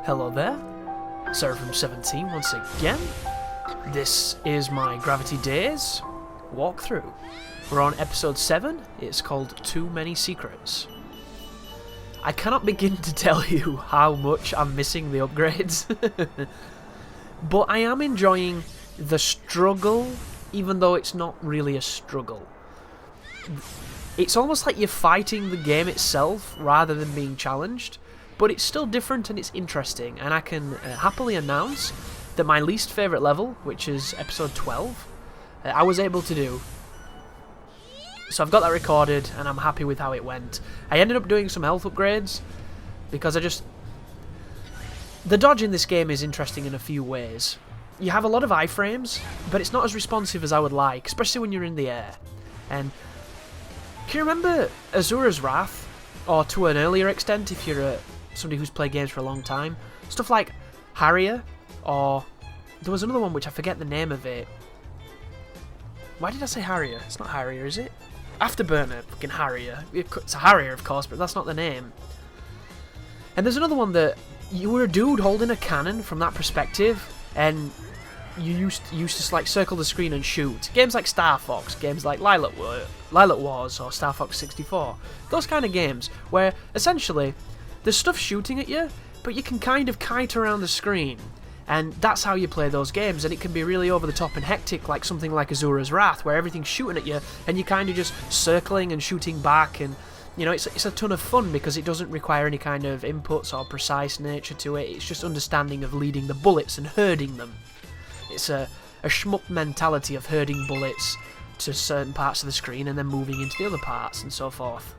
Hello there, Seraphim17 once again. This is my Gravity Daze walkthrough. We're on episode 7, it's called Too Many Secrets. I cannot begin to tell you how much I'm missing the upgrades, but I am enjoying the struggle, even though it's not really a struggle. It's almost like you're fighting the game itself rather than being challenged. But it's still different and it's interesting, and I can happily announce that my least favourite level, which is episode 12, I was able to do. So I've got that recorded and I'm happy with how it went. I ended up doing some health upgrades because the dodge in this game is interesting in a few ways. You have a lot of iframes, but it's not as responsive as I would like, especially when you're in the air. And can you remember Azura's Wrath? Or to an earlier extent, if you're somebody who's played games for a long time, stuff like Harrier, or there was another one which I forget the name of it. Why did I say Harrier? It's not Harrier, is it? Afterburner, fucking Harrier. It's a Harrier, of course, but that's not the name. And there's another one that you were a dude holding a cannon from that perspective, and you used to like circle the screen and shoot. Games like Star Fox, games like Lilac Wars or Star Fox 64. Those kind of games where essentially there's stuff shooting at you, but you can kind of kite around the screen. And that's how you play those games, and it can be really over the top and hectic, like something like Azura's Wrath, where everything's shooting at you and you're kind of just circling and shooting back, and you know, it's a ton of fun because it doesn't require any kind of inputs or precise nature to it. It's just understanding of leading the bullets and herding them. It's a shmup mentality of herding bullets to certain parts of the screen and then moving into the other parts and so forth.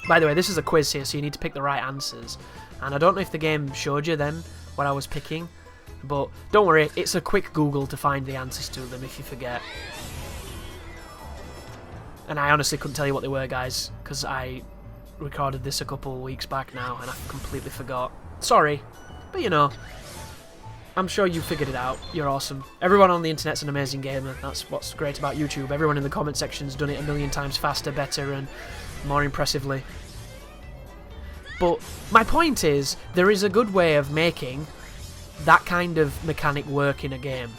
By the way, this is a quiz here, so you need to pick the right answers. And I don't know if the game showed you then what I was picking, but don't worry, it's a quick Google to find the answers to them if you forget. And I honestly couldn't tell you what they were, guys, because I recorded this a couple of weeks back now and I completely forgot. Sorry, but you know, I'm sure you figured it out. You're awesome. Everyone on the internet's an amazing gamer. That's what's great about YouTube. Everyone in the comment section's done it a million times faster, better, and more impressively. But my point is, there is a good way of making that kind of mechanic work in a game.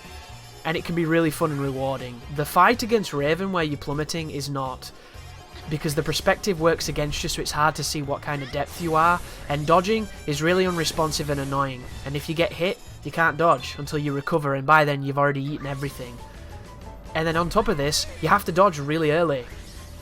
And it can be really fun and rewarding. The fight against Raven where you're plummeting is not, because the perspective works against you, so it's hard to see what kind of depth you are, and dodging is really unresponsive and annoying, and if you get hit, you can't dodge until you recover, and by then you've already eaten everything. And then on top of this, you have to dodge really early,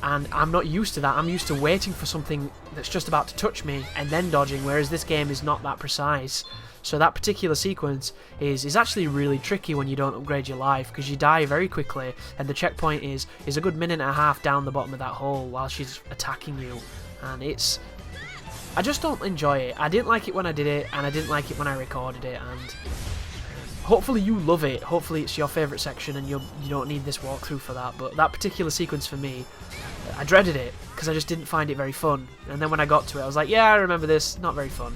and I'm not used to that. I'm used to waiting for something that's just about to touch me and then dodging, whereas this game is not that precise. So that particular sequence is actually really tricky when you don't upgrade your life, because you die very quickly, and the checkpoint is a good minute and a half down the bottom of that hole while she's attacking you, and I just don't enjoy it. I didn't like it when I did it, and I didn't like it when I recorded it, and hopefully you love it. Hopefully it's your favourite section and you don't need this walkthrough for that, but that particular sequence for me, I dreaded it because I just didn't find it very fun, and then when I got to it I was like, yeah, I remember this, not very fun.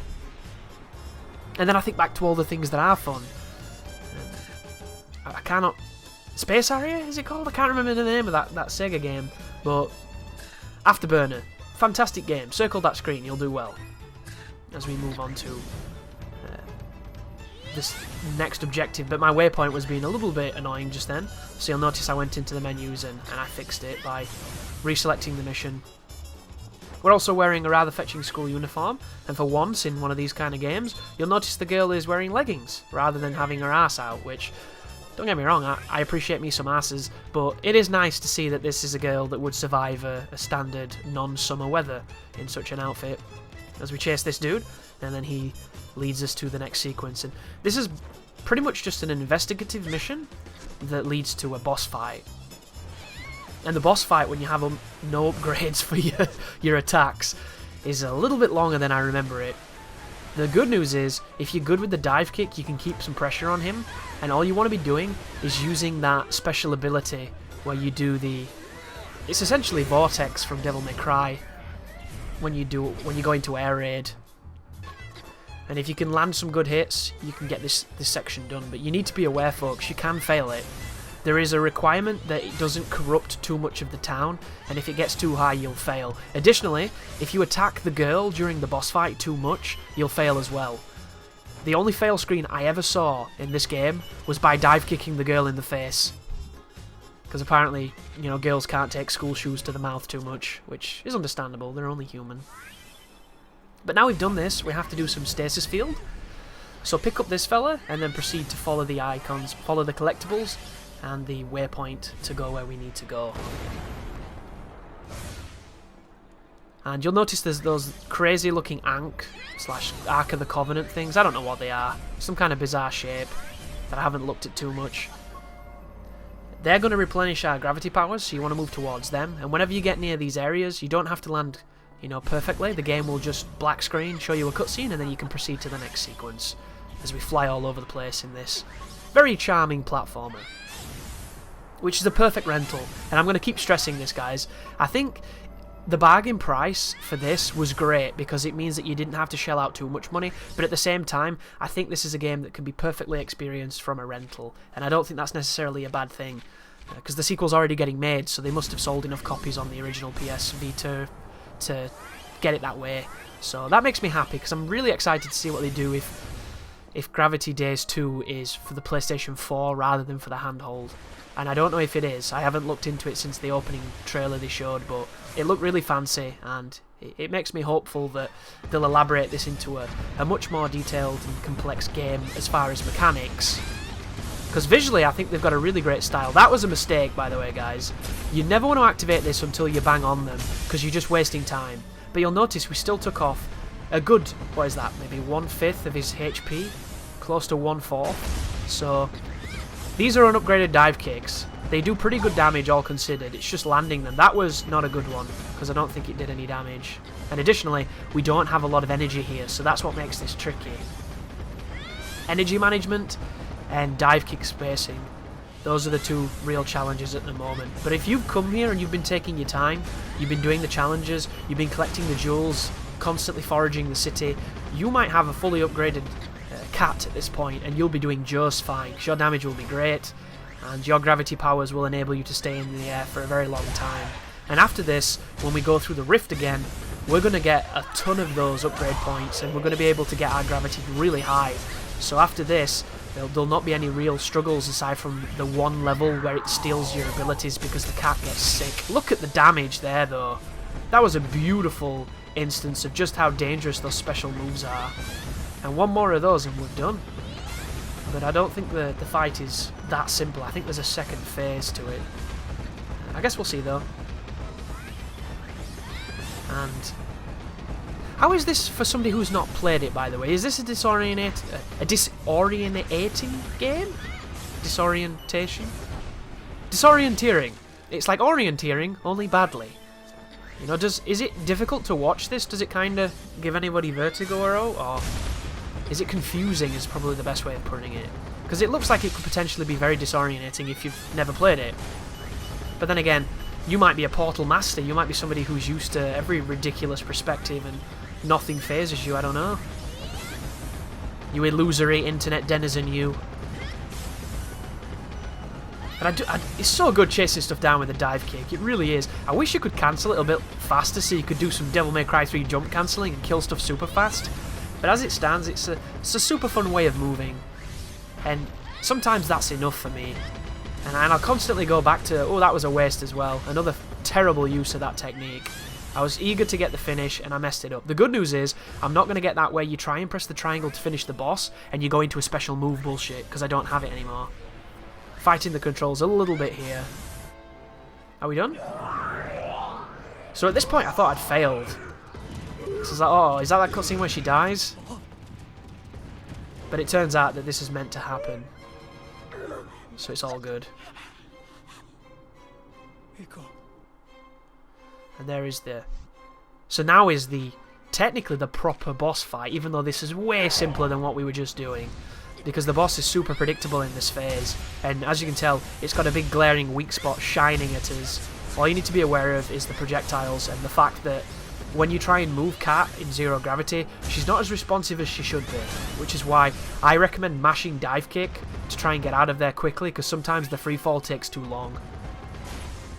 And then I think back to all the things that are fun. I cannot... Space Harrier, is it called? I can't remember the name of that Sega game. But Afterburner, fantastic game. Circle that screen, you'll do well. As we move on to this next objective. But my waypoint was being a little bit annoying just then. So you'll notice I went into the menus and I fixed it by reselecting the mission. We're also wearing a rather fetching school uniform, and for once in one of these kind of games, you'll notice the girl is wearing leggings, rather than having her ass out, which, don't get me wrong, I appreciate me some asses, but it is nice to see that this is a girl that would survive a standard non-summer weather in such an outfit. As we chase this dude, and then he leads us to the next sequence, and this is pretty much just an investigative mission that leads to a boss fight. And the boss fight, when you have no upgrades for your attacks, is a little bit longer than I remember it. The good news is, if you're good with the dive kick, you can keep some pressure on him, and all you want to be doing is using that special ability where you do it's essentially Vortex from Devil May Cry when you go into air raid. And if you can land some good hits, you can get this section done, but you need to be aware, folks, you can fail it. There is a requirement that it doesn't corrupt too much of the town, and if it gets too high, you'll fail. Additionally, if you attack the girl during the boss fight too much, you'll fail as well. The only fail screen I ever saw in this game was by dive kicking the girl in the face. Because apparently, you know, girls can't take school shoes to the mouth too much, which is understandable, they're only human. But now we've done this, we have to do some stasis field. So pick up this fella, and then proceed to follow the icons, follow the collectibles, and the waypoint to go where we need to go. And you'll notice there's those crazy looking Ankh / Ark of the Covenant things. I don't know what they are. Some kind of bizarre shape that I haven't looked at too much. They're going to replenish our gravity powers, so you want to move towards them. And whenever you get near these areas, you don't have to land, you know, perfectly. The game will just black screen, show you a cutscene, and then you can proceed to the next sequence as we fly all over the place in this very charming platformer. Which is a perfect rental. And I'm going to keep stressing this, guys. I think the bargain price for this was great because it means that you didn't have to shell out too much money, but at the same time, I think this is a game that can be perfectly experienced from a rental, and I don't think that's necessarily a bad thing, because the sequel's already getting made, so they must have sold enough copies on the original PS Vita to get it that way. So that makes me happy, because I'm really excited to see what they do if Gravity Daze 2 is for the PlayStation 4 rather than for the handheld. And I don't know if it is. I haven't looked into it since the opening trailer they showed, but it looked really fancy, and it makes me hopeful that they'll elaborate this into a much more detailed and complex game as far as mechanics. Because visually, I think they've got a really great style. That was a mistake, by the way, guys. You never want to activate this until you bang on them, because you're just wasting time. But you'll notice we still took off a good, what is that, maybe 1/5 of his HP? Close to 1/4. So these are unupgraded dive kicks. They do pretty good damage, all considered. It's just landing them. That was not a good one, because I don't think it did any damage. And additionally, we don't have a lot of energy here, so that's what makes this tricky. Energy management and dive kick spacing. Those are the two real challenges at the moment. But if you've come here and you've been taking your time, you've been doing the challenges, you've been collecting the jewels, constantly foraging the city, you might have a fully upgraded cat at this point, and you'll be doing just fine, because your damage will be great, and your gravity powers will enable you to stay in the air for a very long time. And after this, when we go through the rift again, we're going to get a ton of those upgrade points, and we're going to be able to get our gravity really high. So after this, there'll not be any real struggles aside from the one level where it steals your abilities because the cat gets sick. Look at the damage there, though. That was a beautiful instance of just how dangerous those special moves are. And one more of those and we're done. But I don't think the fight is that simple. I think there's a second phase to it. I guess we'll see, though. And how is this for somebody who's not played it, by the way? Is this a disorientating game? Disorientation? Disorienteering. It's like orienteering, only badly. You know, is it difficult to watch this? Does it kind of give anybody vertigo or is it confusing is probably the best way of putting it? Because it looks like it could potentially be very disorientating if you've never played it. But then again, you might be a Portal master, you might be somebody who's used to every ridiculous perspective and nothing phases you, I don't know. You illusory internet denizen, you. And it's so good chasing stuff down with a dive kick, it really is. I wish you could cancel it a bit faster so you could do some Devil May Cry 3 jump cancelling and kill stuff super fast. But as it stands, it's a super fun way of moving. And sometimes that's enough for me. And I'll constantly go back to, oh, that was a waste as well. Another terrible use of that technique. I was eager to get the finish, and I messed it up. The good news is, I'm not going to get that where you try and press the triangle to finish the boss, and you go into a special move bullshit, because I don't have it anymore. Fighting the controls a little bit here. Are we done? So at this point, I thought I'd failed. So I was like, oh, is that cutscene where she dies? But it turns out that this is meant to happen. So it's all good. And there is the... So now is technically the proper boss fight, even though this is way simpler than what we were just doing. Because the boss is super predictable in this phase. And as you can tell, it's got a big glaring weak spot shining at us. All you need to be aware of is the projectiles and the fact that when you try and move Kat in zero gravity, she's not as responsive as she should be, which is why I recommend mashing dive kick to try and get out of there quickly, because sometimes the free fall takes too long.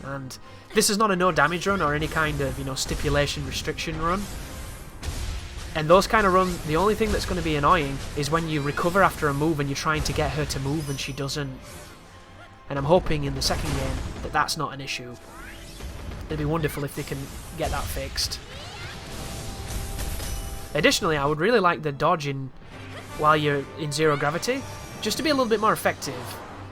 And this is not a no damage run or any kind of, you know, stipulation restriction run. And those kind of runs, the only thing that's going to be annoying is when you recover after a move and you're trying to get her to move and she doesn't. And I'm hoping in the second game that that's not an issue. It'd be wonderful if they can get that fixed. Additionally, I would really like the dodging while you're in zero gravity, just to be a little bit more effective.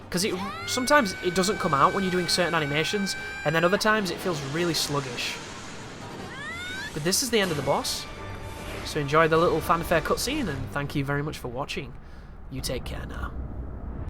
Because sometimes it doesn't come out when you're doing certain animations, and then other times it feels really sluggish. But this is the end of the boss. So enjoy the little fanfare cutscene, and thank you very much for watching. You take care now.